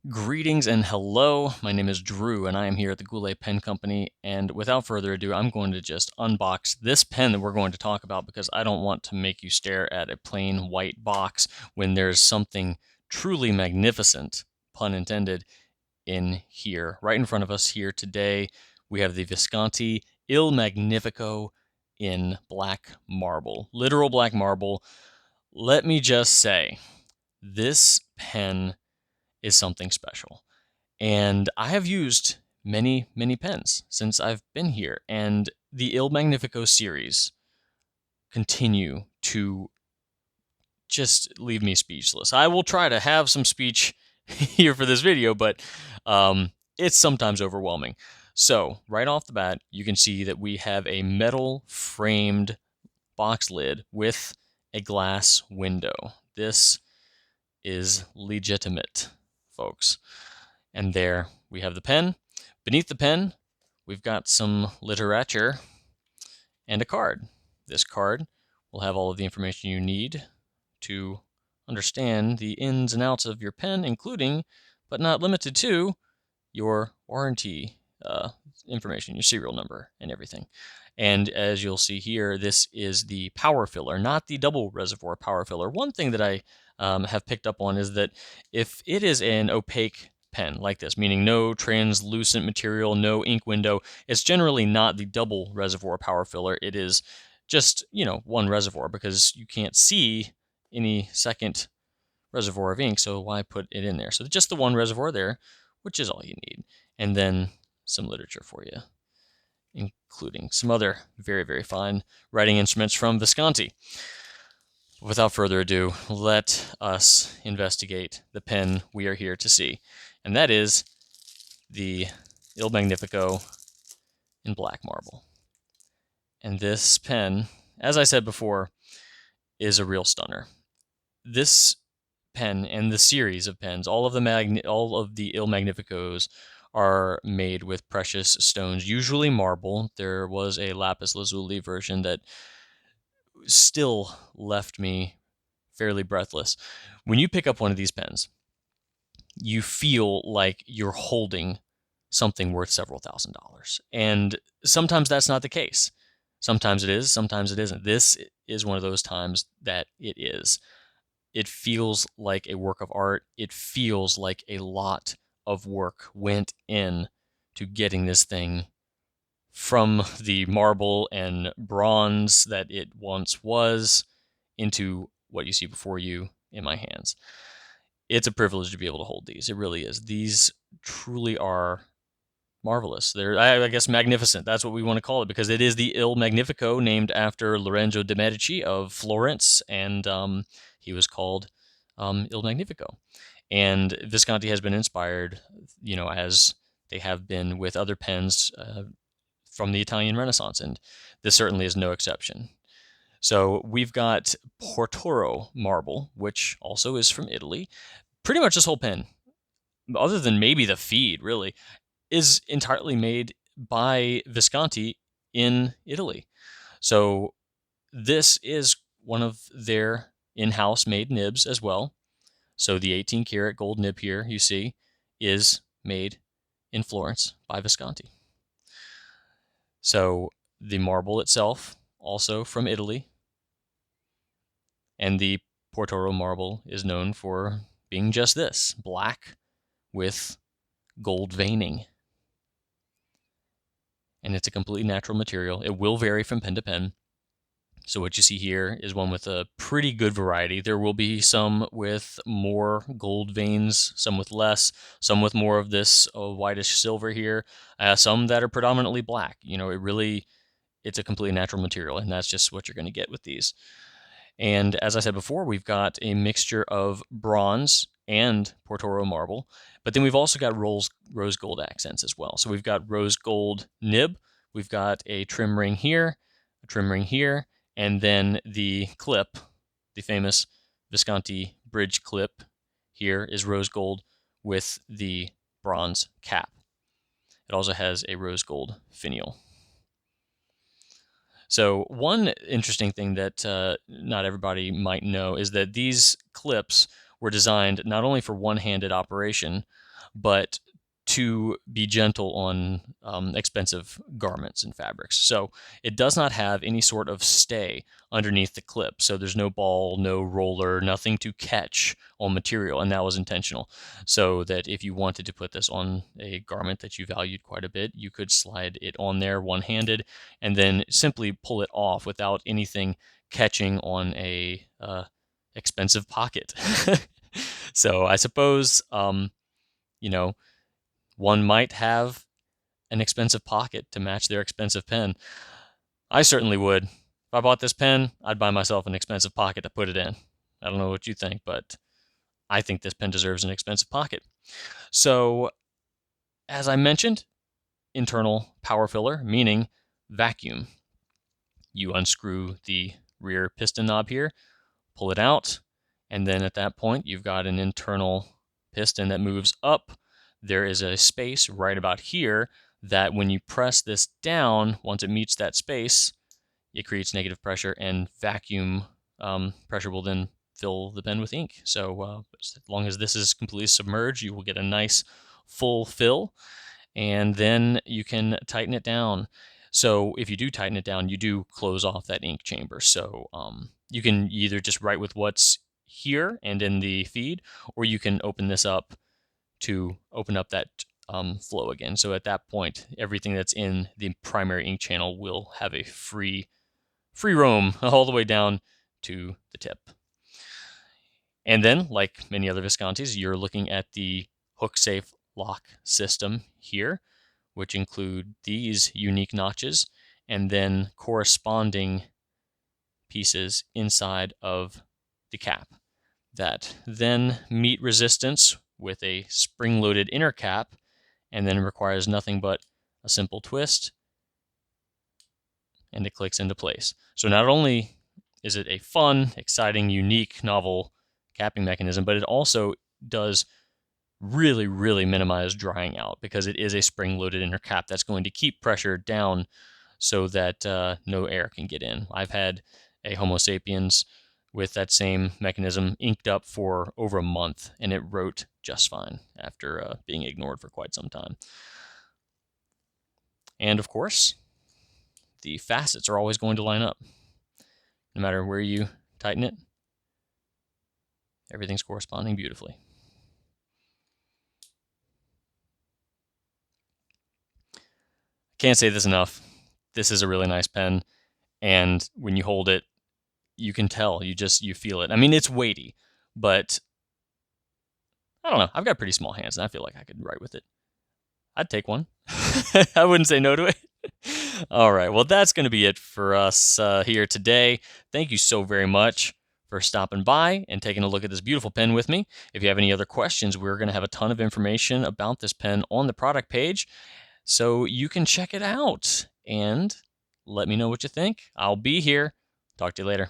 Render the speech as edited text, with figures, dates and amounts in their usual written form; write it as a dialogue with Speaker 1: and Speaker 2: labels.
Speaker 1: Greetings and hello. My name is Drew and I am here at the Goulet Pen Company. And without further ado, I'm going to just unbox this pen that we're going to talk about because I don't want to make you stare at a plain white box when there's something truly magnificent, pun intended, in here. Right in front of us here today, we have the Visconti Il Magnifico in black marble, literal black marble. Let me just say, this pen is something special. And I have used many, many pens since I've been here, and the Il Magnifico series continue to just leave me speechless. I will try to have some speech here for this video, but it's sometimes overwhelming. So, right off the bat, you can see that we have a metal framed box lid with a glass window. This is legitimate, folks. And there we have the pen. Beneath the pen, we've got some literature and a card. This card will have all of the information you need to understand the ins and outs of your pen, including, but not limited to, your warranty information, your serial number, and everything. And as you'll see here, this is the power filler, not the double reservoir power filler. One thing that I have picked up on is that if it is an opaque pen like this, meaning no translucent material, no ink window, it's generally not the double reservoir power filler. It is just, one reservoir because you can't see any second reservoir of ink, so why put it in there? So just the one reservoir there, which is all you need. And then some literature for you, including some other very, very fine writing instruments from Visconti. Without further ado, let us investigate the pen we are here to see. And that is the Il Magnifico in black marble. And this pen, as I said before, is a real stunner. This pen and the series of pens, all of the Il Magnificos are made with precious stones, usually marble. There was a lapis lazuli version that still left me fairly breathless. When you pick up one of these pens, you feel like you're holding something worth several $1,000s. And sometimes that's not the case. Sometimes it is, sometimes it isn't. This is one of those times that it is. It feels like a work of art. It feels like a lot of work went in to getting this thing from the marble and bronze that it once was into what you see before you in my hands. It's a privilege to be able to hold these. It really is. These truly are marvelous. They're, I guess, magnificent. That's what we want to call it because it is the Il Magnifico, named after Lorenzo de' Medici of Florence, and he was called Il Magnifico. And Visconti has been inspired, as they have been with other pens from the Italian Renaissance, and this certainly is no exception. So we've got Portoro marble, which also is from Italy. Pretty much this whole pen, other than maybe the feed, really, is entirely made by Visconti in Italy. So this is one of their in-house made nibs as well. So the 18 karat gold nib here you see is made in Florence by Visconti. So the marble itself also from Italy. And the Portoro marble is known for being just this, black with gold veining. And it's a completely natural material. It will vary from pen to pen. So what you see here is one with a pretty good variety. There will be some with more gold veins, some with less, some with more of this whitish silver here, some that are predominantly black. It's a completely natural material, and that's just what you're going to get with these. And as I said before, we've got a mixture of bronze and Portoro marble, but then we've also got rose gold accents as well. So we've got rose gold nib, we've got a trim ring here, a trim ring here, and then the clip, the famous Visconti bridge clip here is rose gold with the bronze cap. It also has a rose gold finial. So one interesting thing that not everybody might know is that these clips were designed not only for one-handed operation, but to be gentle on expensive garments and fabrics. So it does not have any sort of stay underneath the clip. So there's no ball, no roller, nothing to catch on material. And that was intentional. So that if you wanted to put this on a garment that you valued quite a bit, you could slide it on there one-handed and then simply pull it off without anything catching on a expensive pocket. So I suppose, you know, one might have an expensive pocket to match their expensive pen. I certainly would. If I bought this pen, I'd buy myself an expensive pocket to put it in. I don't know what you think, but I think this pen deserves an expensive pocket. So, as I mentioned, internal power filler, meaning vacuum. You unscrew the rear piston knob here, pull it out, and then at that point, you've got an internal piston that moves up. There is a space right about here that when you press this down, once it meets that space, it creates negative pressure, and vacuum pressure will then fill the pen with ink. So as long as this is completely submerged, you will get a nice full fill, and then you can tighten it down. So if you do tighten it down, you do close off that ink chamber. So you can either just write with what's here and in the feed, or you can open this up to open up that flow again. So at that point, everything that's in the primary ink channel will have a free roam all the way down to the tip. And then, like many other Viscontis, you're looking at the hook-safe lock system here, which include these unique notches and then corresponding pieces inside of the cap that then meet resistance with a spring-loaded inner cap and then requires nothing but a simple twist and it clicks into place. So not only is it a fun, exciting, unique, novel capping mechanism, but it also does really, really minimize drying out because it is a spring-loaded inner cap that's going to keep pressure down so that no air can get in. I've had a Homo sapiens with that same mechanism inked up for over a month, and it wrote just fine after being ignored for quite some time. And of course, the facets are always going to line up. No matter where you tighten it, everything's corresponding beautifully. Can't say this enough. This is a really nice pen, and when you hold it, you can tell, you feel it. I mean, it's weighty, but I don't know. I've got pretty small hands, and I feel like I could write with it. I'd take one. I wouldn't say no to it. All right. Well, that's going to be it for us here today. Thank you so very much for stopping by and taking a look at this beautiful pen with me. If you have any other questions, we're going to have a ton of information about this pen on the product page, so you can check it out and let me know what you think. I'll be here. Talk to you later.